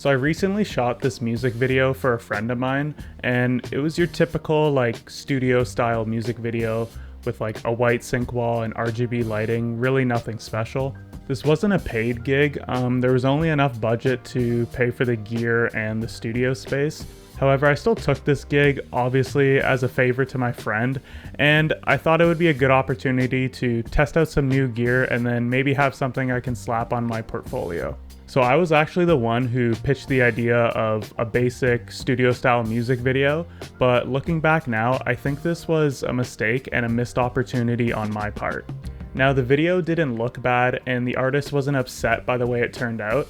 So I recently shot this music video for a friend of mine, and it was your typical like studio style music video with like a white sync wall and RGB lighting, really nothing special. This wasn't a paid gig, there was only enough budget to pay for the gear and the studio space. However, I still took this gig, obviously as a favor to my friend, and I thought it would be a good opportunity to test out some new gear and then maybe have something I can slap on my portfolio. So I was actually the one who pitched the idea of a basic studio style music video, but looking back now, I think this was a mistake and a missed opportunity on my part. Now the video didn't look bad and the artist wasn't upset by the way it turned out.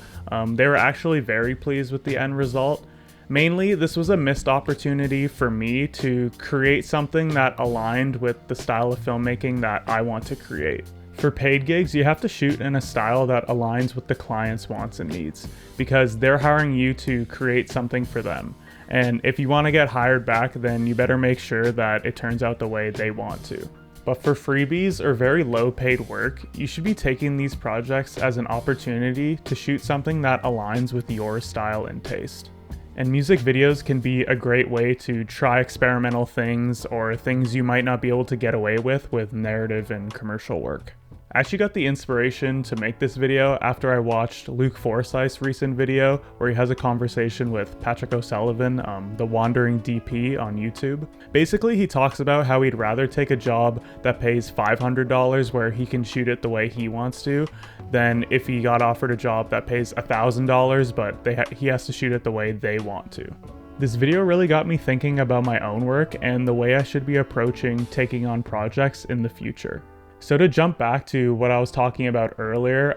They were actually very pleased with the end result. Mainly, this was a missed opportunity for me to create something that aligned with the style of filmmaking that I want to create. For paid gigs, you have to shoot in a style that aligns with the client's wants and needs, because they're hiring you to create something for them. And if you want to get hired back, then you better make sure that it turns out the way they want to. But for freebies or very low paid work, you should be taking these projects as an opportunity to shoot something that aligns with your style and taste. And music videos can be a great way to try experimental things or things you might not be able to get away with narrative and commercial work. I actually got the inspiration to make this video after I watched Luke Forsyth's recent video where he has a conversation with Patrick O'Sullivan, the wandering DP on YouTube. Basically, he talks about how he'd rather take a job that pays $500 where he can shoot it the way he wants to, than if he got offered a job that pays $1,000 but he has to shoot it the way they want to. This video really got me thinking about my own work and the way I should be approaching taking on projects in the future. So to jump back to what I was talking about earlier,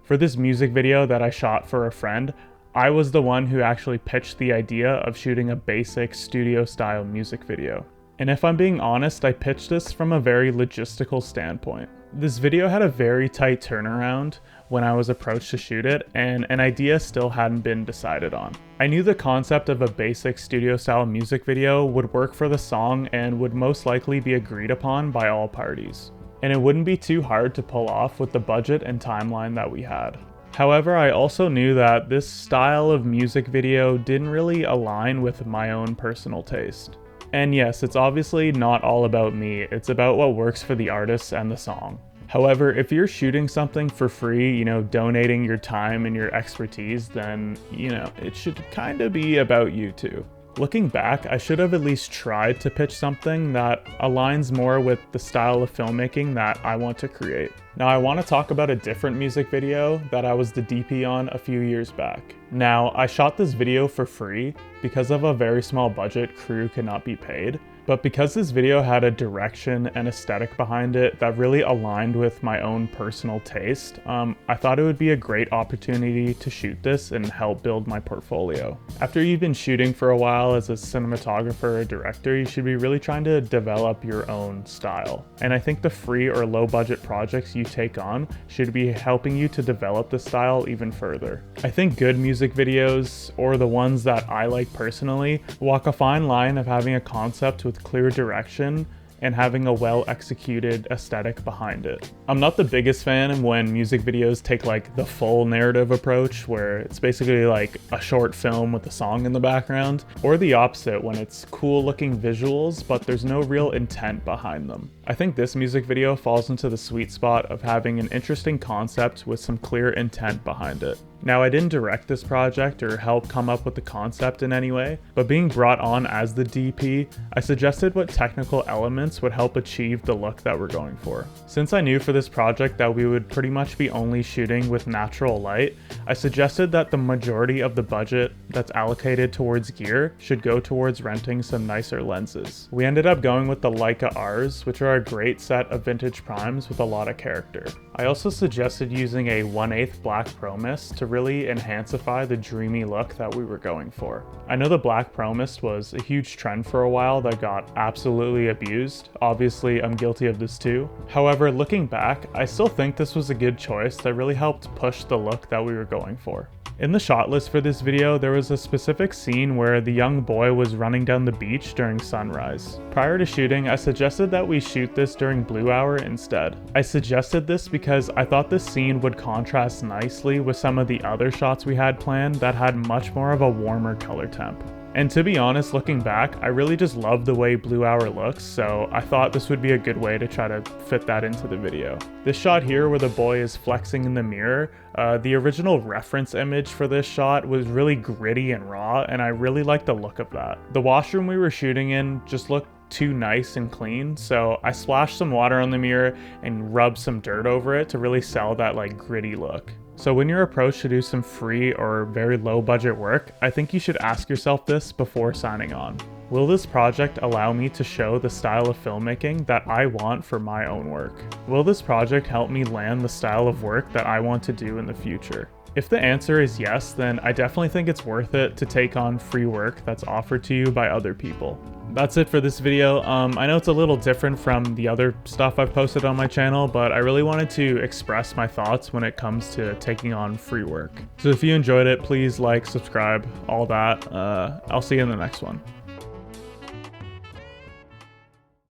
for this music video that I shot for a friend, I was the one who actually pitched the idea of shooting a basic studio style music video. And if I'm being honest, I pitched this from a very logistical standpoint. This video had a very tight turnaround when I was approached to shoot it, and an idea still hadn't been decided on. I knew the concept of a basic studio style music video would work for the song and would most likely be agreed upon by all parties. And it wouldn't be too hard to pull off with the budget and timeline that we had. However, I also knew that this style of music video didn't really align with my own personal taste. And yes, it's obviously not all about me, it's about what works for the artist and the song. However, if you're shooting something for free, donating your time and your expertise, then, it should kind of be about you too. Looking back, I should have at least tried to pitch something that aligns more with the style of filmmaking that I want to create. Now I want to talk about a different music video that I was the DP on a few years back. Now I shot this video for free because of a very small budget, crew could not be paid. But because this video had a direction and aesthetic behind it that really aligned with my own personal taste, I thought it would be a great opportunity to shoot this and help build my portfolio. After you've been shooting for a while as a cinematographer or director, you should be really trying to develop your own style. And I think the free or low budget projects you take on should be helping you to develop the style even further. I think good music videos, or the ones that I like personally, walk a fine line of having a concept with clear direction and having a well-executed aesthetic behind it. I'm not the biggest fan of when music videos take like the full narrative approach, where it's basically like a short film with a song in the background, or the opposite when it's cool looking visuals but there's no real intent behind them. I think this music video falls into the sweet spot of having an interesting concept with some clear intent behind it. Now, I didn't direct this project or help come up with the concept in any way, but being brought on as the DP, I suggested what technical elements would help achieve the look that we're going for. Since I knew for this project that we would pretty much be only shooting with natural light, I suggested that the majority of the budget that's allocated towards gear should go towards renting some nicer lenses. We ended up going with the Leica Rs, which are a great set of vintage primes with a lot of character. I also suggested using a 1/8 black Pro Mist to really enhancify the dreamy look that we were going for. I know the black Pro Mist was a huge trend for a while that got absolutely abused. Obviously, I'm guilty of this too. However, looking back, I still think this was a good choice that really helped push the look that we were going for. In the shot list for this video, there was a specific scene where the young boy was running down the beach during sunrise. Prior to shooting, I suggested that we shoot this during blue hour instead. I suggested this because I thought this scene would contrast nicely with some of the other shots we had planned that had much more of a warmer color temp. And to be honest, looking back, I really just love the way Blue Hour looks, so I thought this would be a good way to try to fit that into the video. This shot here where the boy is flexing in the mirror, the original reference image for this shot was really gritty and raw, and I really like the look of that. The washroom we were shooting in just looked too nice and clean, so I splashed some water on the mirror and rubbed some dirt over it to really sell that like gritty look. So when you're approached to do some free or very low budget work, I think you should ask yourself this before signing on. Will this project allow me to show the style of filmmaking that I want for my own work? Will this project help me land the style of work that I want to do in the future? If the answer is yes, then I definitely think it's worth it to take on free work that's offered to you by other people. That's it for this video. I know it's a little different from the other stuff I've posted on my channel, but I really wanted to express my thoughts when it comes to taking on free work. So if you enjoyed it, please like, subscribe, all that. I'll see you in the next one.